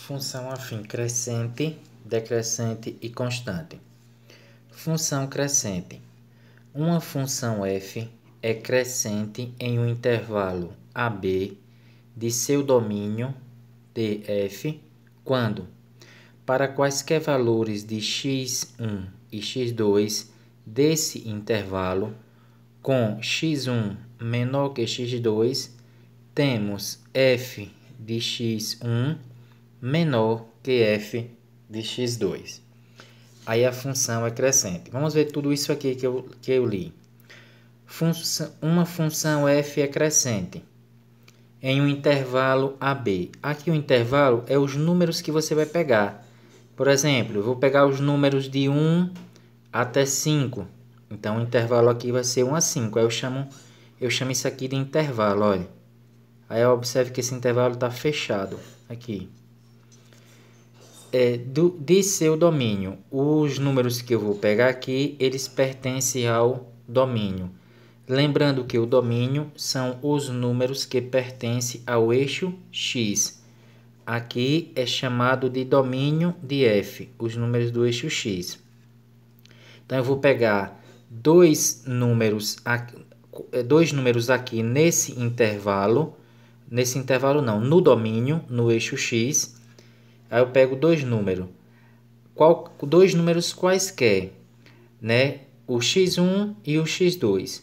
Função afim crescente, decrescente e constante. Função crescente. Uma função f é crescente em um intervalo AB de seu domínio df quando, para quaisquer valores de x1 e x2 desse intervalo, com x1 menor que x2, temos f de x1 menor que f de x2. Aí a função é crescente. Vamos ver tudo isso aqui que eu li. Uma função f é crescente em um intervalo AB. Aqui o intervalo é os números que você vai pegar. Por exemplo, eu vou pegar os números de 1 até 5. Então o intervalo aqui vai ser 1 a 5. Aí eu chamo isso aqui de intervalo, olha. Aí observe que esse intervalo está fechado aqui. De seu domínio, os números que eu vou pegar aqui, eles pertencem ao domínio. Lembrando que o domínio são os números que pertencem ao eixo x. Aqui é chamado de domínio de f, os números do eixo x. Então eu vou pegar dois números aqui nesse intervalo não, no domínio, no eixo x. Aí eu pego dois números. Dois números quaisquer, né? O x1 e o x2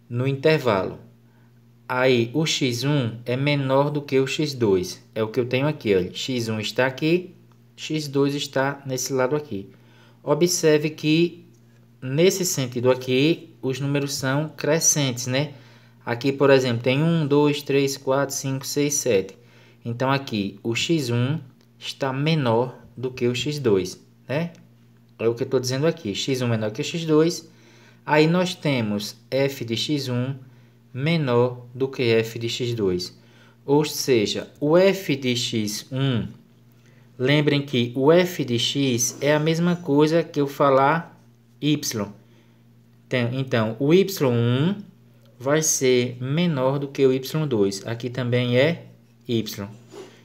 no intervalo. Aí o x1 é menor do que o x2. É o que eu tenho aqui, olha. X1 está aqui, x2 está nesse lado aqui. Observe que nesse sentido aqui, os números são crescentes, né? Aqui, por exemplo, tem 1, 2, 3, 4, 5, 6, 7. Então aqui o x1 está menor do que o x2, né? É o que eu estou dizendo aqui, x1 menor que x2. Aí nós temos f de x1 menor do que f de x2. Ou seja, o f de x1, lembrem que o f de x é a mesma coisa que eu falar y. Então, o y1 vai ser menor do que o y2. Aqui também é y.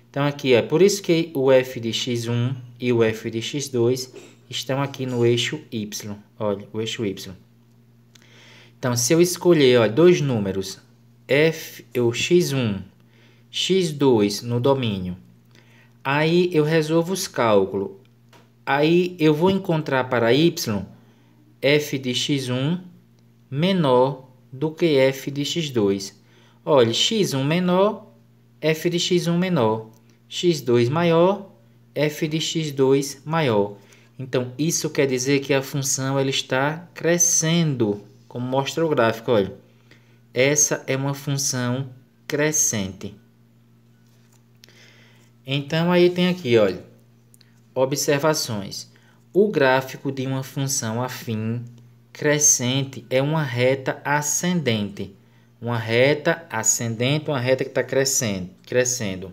Então, aqui é por isso que o f de x1 e o f de x2 estão aqui no eixo y. Olha, o eixo y. Então, se eu escolher, olha, dois números, o x1, x2 no domínio, aí eu resolvo os cálculos. Aí eu vou encontrar para y f de x1 menor do que f de x2. Olha, x1 menor, f de x1 menor. x2 maior, f de x2 maior. Então, isso quer dizer que a função ela está crescendo, como mostra o gráfico, olha. Essa é uma função crescente. Então, aí tem aqui, olha, observações. O gráfico de uma função afim crescente é uma reta ascendente. Uma reta ascendente, uma reta que está crescendo.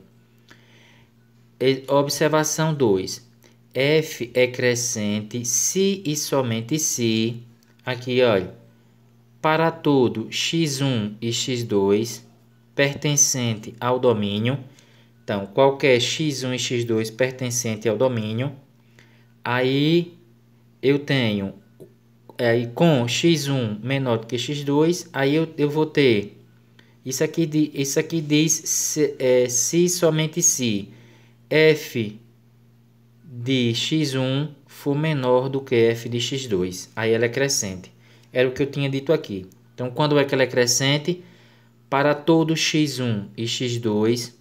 Observação 2. F é crescente se e somente se, aqui olha, para todo x1 e x2 pertencente ao domínio. Então, qualquer x1 e x2 pertencente ao domínio, aí eu tenho, com x1 menor do que x2, aí eu vou ter, isso aqui diz se somente se f de x1 for menor do que f de x2. Aí ela é crescente. Era o que eu tinha dito aqui. Então, quando é que ela é crescente? Para todo x1 e x2,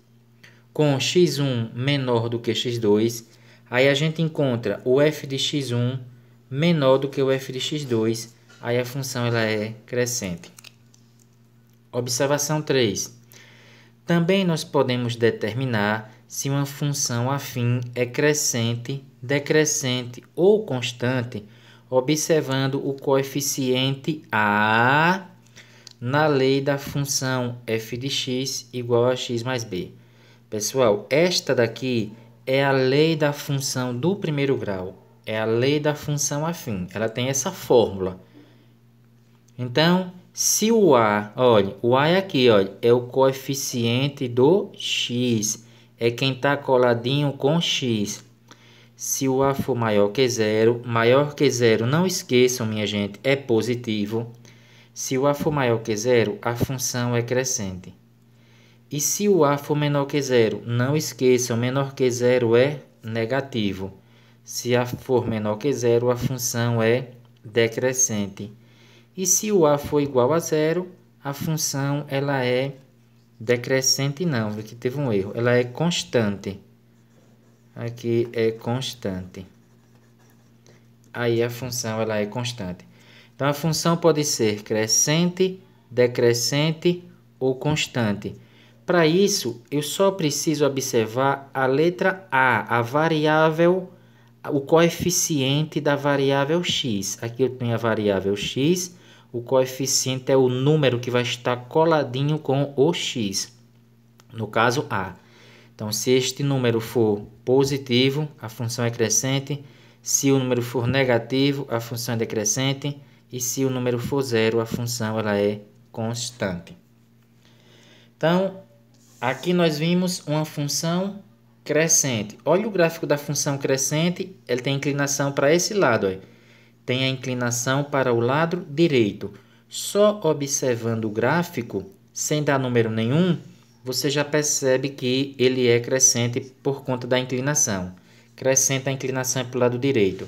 com x1 menor do que x2, aí a gente encontra o f de x1 menor do que o f de x2. Aí a função ela é crescente. Observação 3. Também nós podemos determinar se uma função afim é crescente, decrescente ou constante, observando o coeficiente a na lei da função f de x igual a x mais b. Pessoal, esta daqui é a lei da função do primeiro grau, é a lei da função afim, ela tem essa fórmula. Então, se o a, olha, o a é aqui, olha, é o coeficiente do x, é quem está coladinho com x. Se o A for maior que zero, não esqueçam, minha gente, é positivo. Se o A for maior que zero, a função é crescente. E se o A for menor que zero, não esqueçam, menor que zero é negativo. Se A for menor que zero, a função é decrescente. E se o A for igual a zero, a função ela é decrescente não, aqui teve um erro, ela é constante. Aqui é constante. Aí a função ela é constante. Então a função pode ser crescente, decrescente ou constante. Para isso, eu só preciso observar a letra A, a variável, o coeficiente da variável x. Aqui eu tenho a variável x, o coeficiente é o número que vai estar coladinho com o x, no caso A. Então, se este número for positivo, a função é crescente. Se o número for negativo, a função é decrescente. E se o número for zero, a função ela é constante. Então, aqui nós vimos uma função crescente. Olha o gráfico da função crescente, ele tem inclinação para esse lado. Ó. Tem a inclinação para o lado direito. Só observando o gráfico, sem dar número nenhum, você já percebe que ele é crescente por conta da inclinação. Crescente, a inclinação é para o lado direito.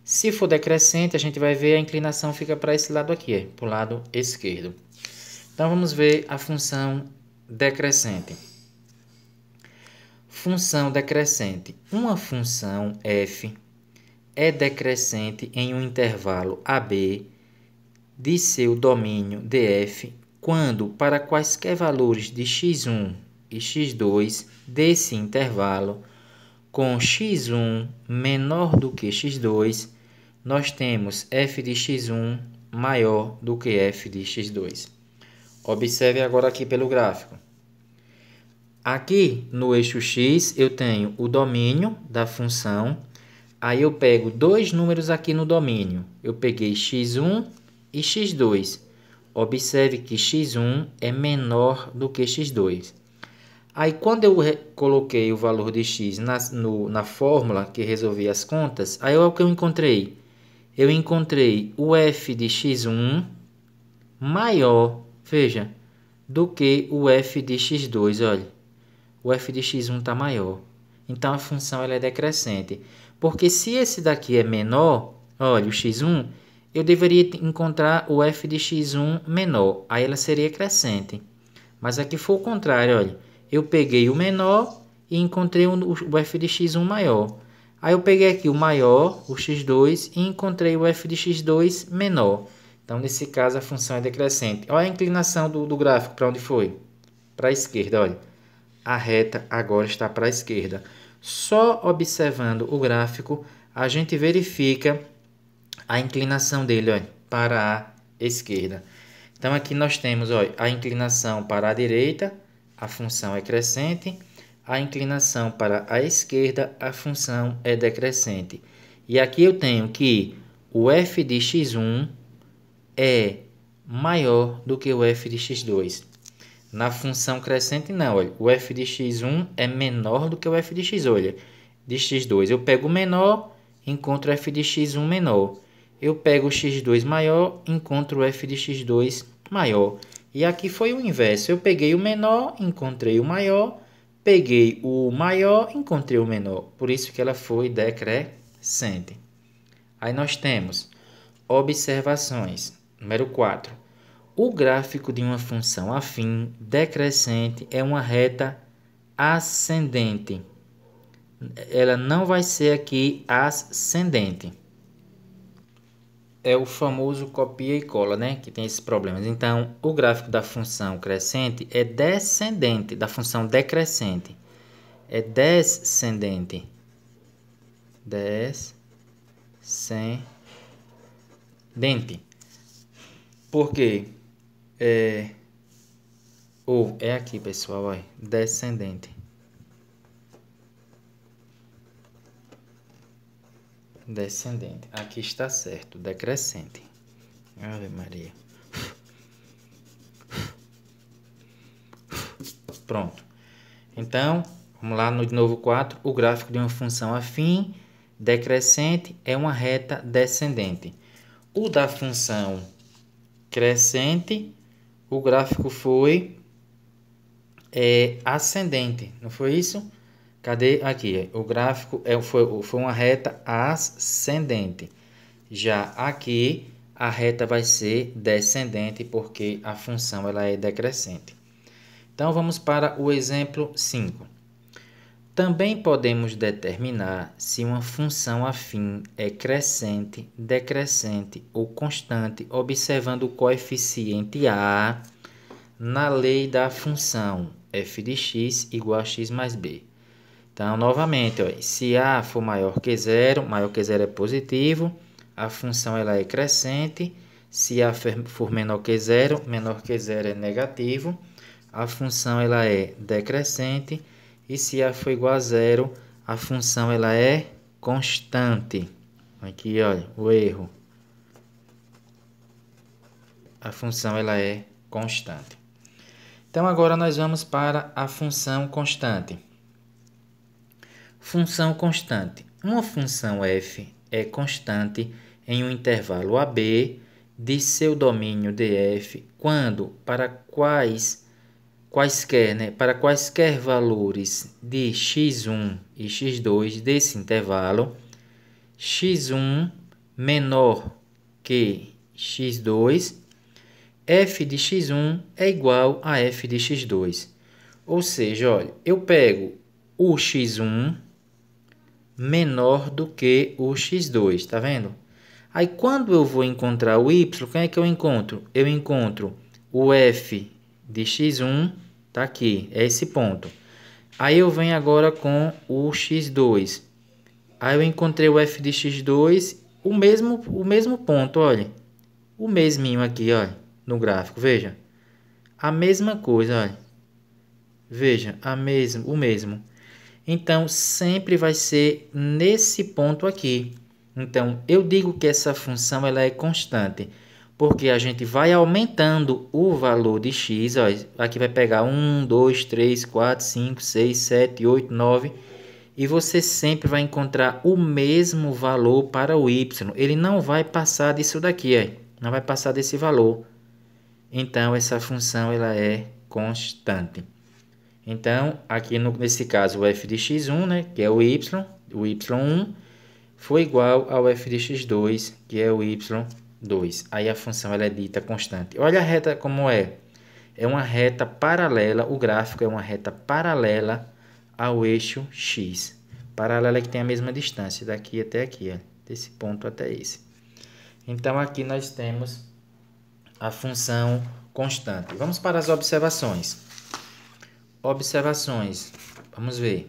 Se for decrescente, a gente vai ver a inclinação fica para esse lado aqui, para o lado esquerdo. Então, vamos ver a função decrescente. Função decrescente. Uma função f é decrescente em um intervalo AB de seu domínio df quando, para quaisquer valores de x1 e x2 desse intervalo, com x1 menor do que x2, nós temos f de x1 maior do que f de x2. Observe agora aqui pelo gráfico. Aqui no eixo x eu tenho o domínio da função. Aí eu pego dois números aqui no domínio. Eu peguei x1 e x2. Observe que x1 é menor do que x2. Aí quando eu coloquei o valor de x na fórmula que resolvi as contas, aí olha o que eu encontrei. Eu encontrei o f de x1 maior, veja, do que o f de x2, olha. O f de x1 está maior. Então, a função ela é decrescente. Porque se esse daqui é menor, olha, o x1, eu deveria encontrar o f de x1 menor. Aí ela seria crescente. Mas aqui foi o contrário, olha. Eu peguei o menor e encontrei o f de x1 maior. Aí eu peguei aqui o maior, o x2, e encontrei o f de x2 menor. Então, nesse caso, a função é decrescente. Olha a inclinação do gráfico para onde foi? Para a esquerda, olha. A reta agora está para a esquerda. Só observando o gráfico, a gente verifica a inclinação dele, olha, para a esquerda. Então, aqui nós temos olha, a inclinação para a direita, a função é crescente. A inclinação para a esquerda, a função é decrescente. E aqui eu tenho que o f de x1 é maior do que o f de x2. Na função crescente, não. Olha, o f de x1 é menor do que o f de x, olha, de x2. Eu pego o menor, encontro o f de x1 menor. Eu pego o x2 maior, encontro o f de x2 maior. E aqui foi o inverso. Eu peguei o menor, encontrei o maior. Peguei o maior, encontrei o menor. Por isso que ela foi decrescente. Aí nós temos observações. Número 4. O gráfico de uma função afim decrescente é uma reta ascendente. Ela não vai ser aqui ascendente. É o famoso copia e cola, né? Que tem esses problemas. Então, o gráfico da função crescente é descendente, da função decrescente. É descendente. Descendente. Por quê? É aqui, pessoal, olha, descendente. Descendente. Aqui está certo, decrescente. Ave Maria. Pronto. Então, Vamos lá no de novo 4. O gráfico de uma função afim decrescente é uma reta descendente. O da função crescente, o gráfico foi ascendente, não foi isso? Cadê? Aqui, o gráfico foi uma reta ascendente. Já aqui, a reta vai ser descendente, porque a função ela é decrescente. Então, vamos para o exemplo 5. Também podemos determinar se uma função afim é crescente, decrescente ou constante, observando o coeficiente a na lei da função f de x igual a x mais b. Então, novamente, ó, se a for maior que zero é positivo, a função ela é crescente. Se a for menor que zero é negativo, a função ela é decrescente. E se a for igual a zero, a função ela é constante. Aqui, olha, o erro. A função ela é constante. Então, agora nós vamos para a função constante. Função constante. Uma função f é constante em um intervalo AB de seu domínio df quando para quaisquer valores de x1 e x2 desse intervalo, x1 menor que x2, f de x1 é igual a f de x2. Ou seja, olha, eu pego o x1 menor do que o x2, tá vendo? Aí, quando eu vou encontrar o y, quem é que eu encontro? Eu encontro o f de x1, tá aqui, é esse ponto. Aí, eu venho agora com o x2. Aí, eu encontrei o f de x2, o mesmo ponto, olha. O mesminho aqui, olha, no gráfico, veja. A mesma coisa, olha. Veja, o mesmo. Então, sempre vai ser nesse ponto aqui. Então, eu digo que essa função ela é constante, porque a gente vai aumentando o valor de x. Ó, aqui vai pegar 1, 2, 3, 4, 5, 6, 7, 8, 9. E você sempre vai encontrar o mesmo valor para o y. Ele não vai passar disso daqui, ó. Não vai passar desse valor. Então, essa função ela é constante. Então, aqui nesse caso, o f de x1, né, que é o y1, foi igual ao f de x2, que é o y2. Aí a função ela é dita constante. Olha a reta como é. É uma reta paralela, o gráfico é uma reta paralela ao eixo x. Paralela que tem a mesma distância, daqui até aqui, ó, desse ponto até esse. Então, aqui nós temos a função constante. Vamos para as observações. Observações. Vamos ver.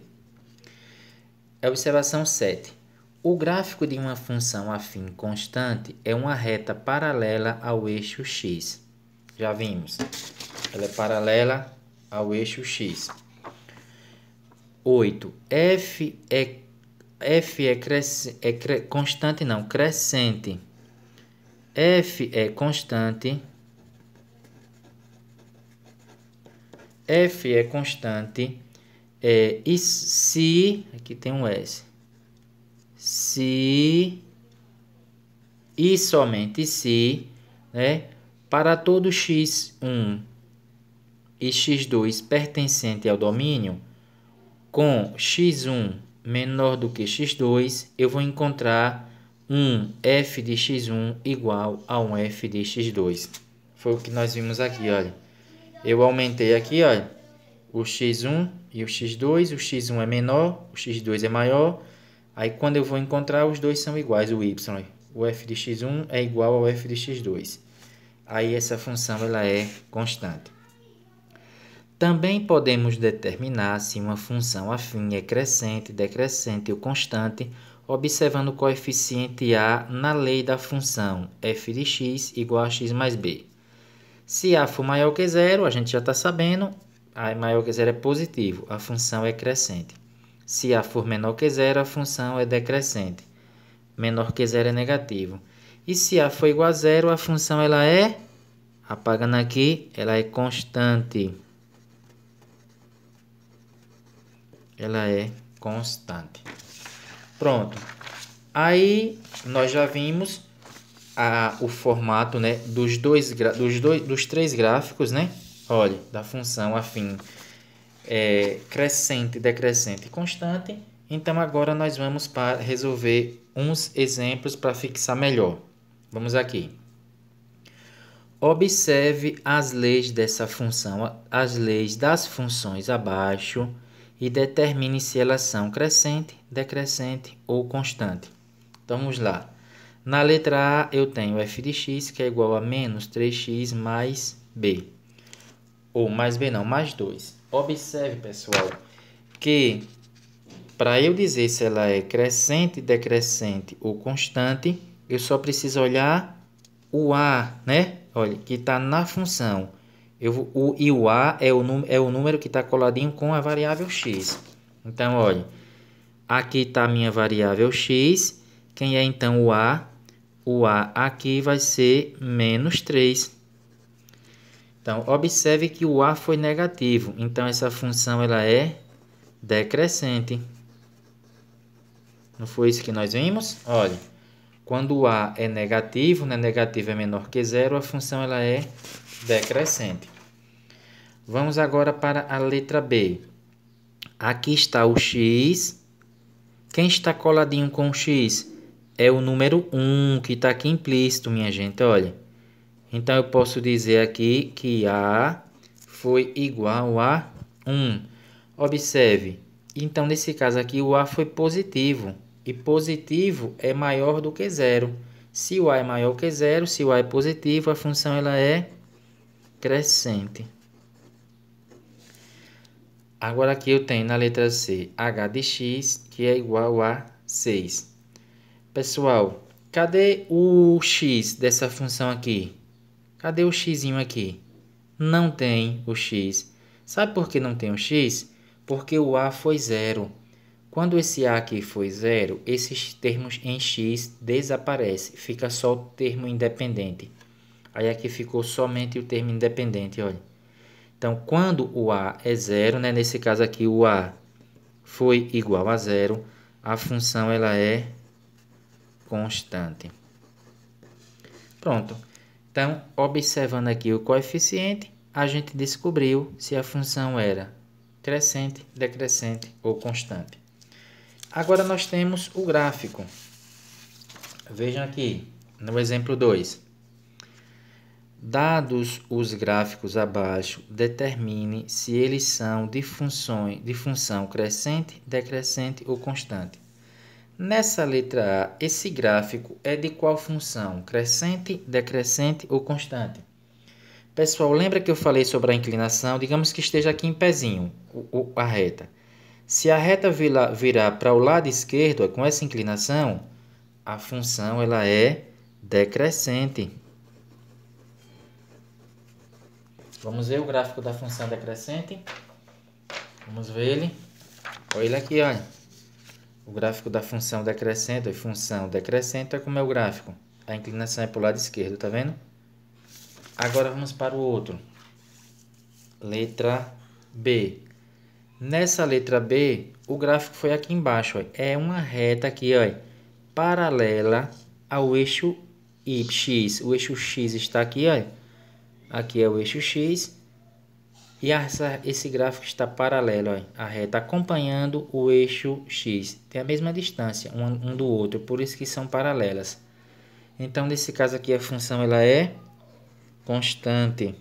Observação 7. O gráfico de uma função afim constante é uma reta paralela ao eixo x. Já vimos. Ela é paralela ao eixo x. 8. F é constante, não, crescente. F é constante. F é constante e se, aqui tem um S, se e somente se, né, para todo x1 e x2 pertencente ao domínio, com x1 menor do que x2, eu vou encontrar um f de x1 igual a um f de x2. Foi o que nós vimos aqui, olha. Eu aumentei aqui, olha, o x1 e o x2. O x1 é menor, o x2 é maior. Aí, quando eu vou encontrar, os dois são iguais, o y. O f de x1 é igual ao f de x2. Aí, essa função ela é constante. Também podemos determinar se uma função afim é crescente, decrescente ou constante, observando o coeficiente a na lei da função f de x igual a x mais b. Se a for maior que zero, a gente já está sabendo, a maior que zero é positivo, a função é crescente. Se a for menor que zero, a função é decrescente. Menor que zero é negativo. E se a for igual a zero, a função ela é, apagando aqui, ela é constante. ela é constante. Pronto. Aí nós já vimos o formato, né, dos três gráficos, né? Olha, da função afim crescente, decrescente e constante. Então agora nós vamos para resolver uns exemplos para fixar melhor. Vamos aqui. Observe as leis dessa função, as leis das funções abaixo e determine se elas são crescente, decrescente ou constante. Então vamos lá. Na letra A eu tenho f de x que é igual a menos 3x mais b. Ou mais b não, mais 2. Observe, pessoal, que para eu dizer se ela é crescente, decrescente ou constante, eu só preciso olhar o a, né? Olha, que está na função. E o a é o número que está coladinho com a variável x. Então, olha, aqui está a minha variável x. Quem é então o a? O a aqui vai ser menos 3. Então, observe que o a foi negativo. Então, essa função ela é decrescente. Não foi isso que nós vimos? Olha, quando o a é negativo, né? Negativo é menor que zero, a função ela é decrescente. Vamos agora para a letra B. Aqui está o x. Quem está coladinho com o x? É o número 1, que está aqui implícito, minha gente, olha. Então, eu posso dizer aqui que A foi igual a 1. Observe. Então, nesse caso aqui, o A foi positivo. E positivo é maior do que zero. Se o A é maior que zero, se o A é positivo, a função ela é crescente. Agora aqui eu tenho na letra C, h de x, que é igual a 6. Pessoal, cadê o x dessa função aqui? Cadê o x aqui? Não tem o x. Sabe por que não tem o x? Porque o a foi zero. Quando esse a aqui foi zero, esses termos em x desaparecem. Fica só o termo independente. Aí aqui ficou somente o termo independente, olha. Então, quando o a é zero, né? Nesse caso aqui o a foi igual a zero, a função ela é constante. Pronto. Então, observando aqui o coeficiente, a gente descobriu se a função era crescente, decrescente ou constante. Agora nós temos o gráfico. Vejam aqui, no exemplo 2. Dados os gráficos abaixo, determine se eles são de função crescente, decrescente ou constante. Nessa letra A, esse gráfico é de qual função? Crescente, decrescente ou constante? Pessoal, lembra que eu falei sobre a inclinação? Digamos que esteja aqui em pezinho, a reta. Se a reta virar para o lado esquerdo, com essa inclinação, a função ela é decrescente. Vamos ver o gráfico da função decrescente? Vamos ver ele. Olha ele aqui, olha. O gráfico da função decrescente, é como é o gráfico. A inclinação é para o lado esquerdo, tá vendo? Agora vamos para o outro. Letra B. Nessa letra B, o gráfico foi aqui embaixo. Ó. É uma reta aqui, ó, paralela ao eixo X. O eixo X está aqui, ó. Aqui é o eixo X. E esse gráfico está paralelo, ó, a reta acompanhando o eixo X. Tem a mesma distância um do outro, por isso que são paralelas. Então, nesse caso aqui, a função ela é constante.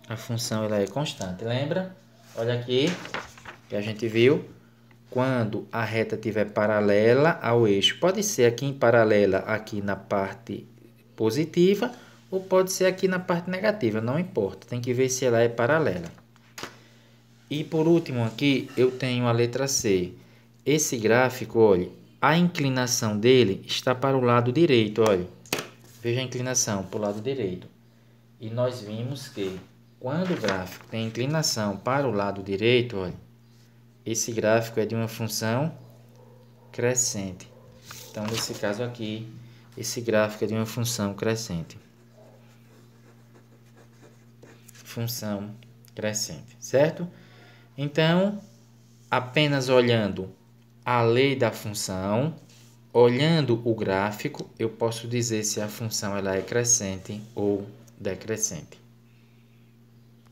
A função ela é constante, lembra? Olha aqui, que a gente viu. Quando a reta estiver paralela ao eixo, pode ser aqui em paralela, aqui na parte positiva, ou pode ser aqui na parte negativa, não importa. Tem que ver se ela é paralela. E por último aqui, eu tenho a letra C. Esse gráfico, olha, a inclinação dele está para o lado direito, olha. Veja a inclinação para o lado direito. E nós vimos que quando o gráfico tem inclinação para o lado direito, olha, esse gráfico é de uma função crescente. Então, nesse caso aqui, esse gráfico é de uma função crescente. Função crescente, certo? Então, apenas olhando a lei da função, olhando o gráfico, eu posso dizer se a função ela é crescente ou decrescente.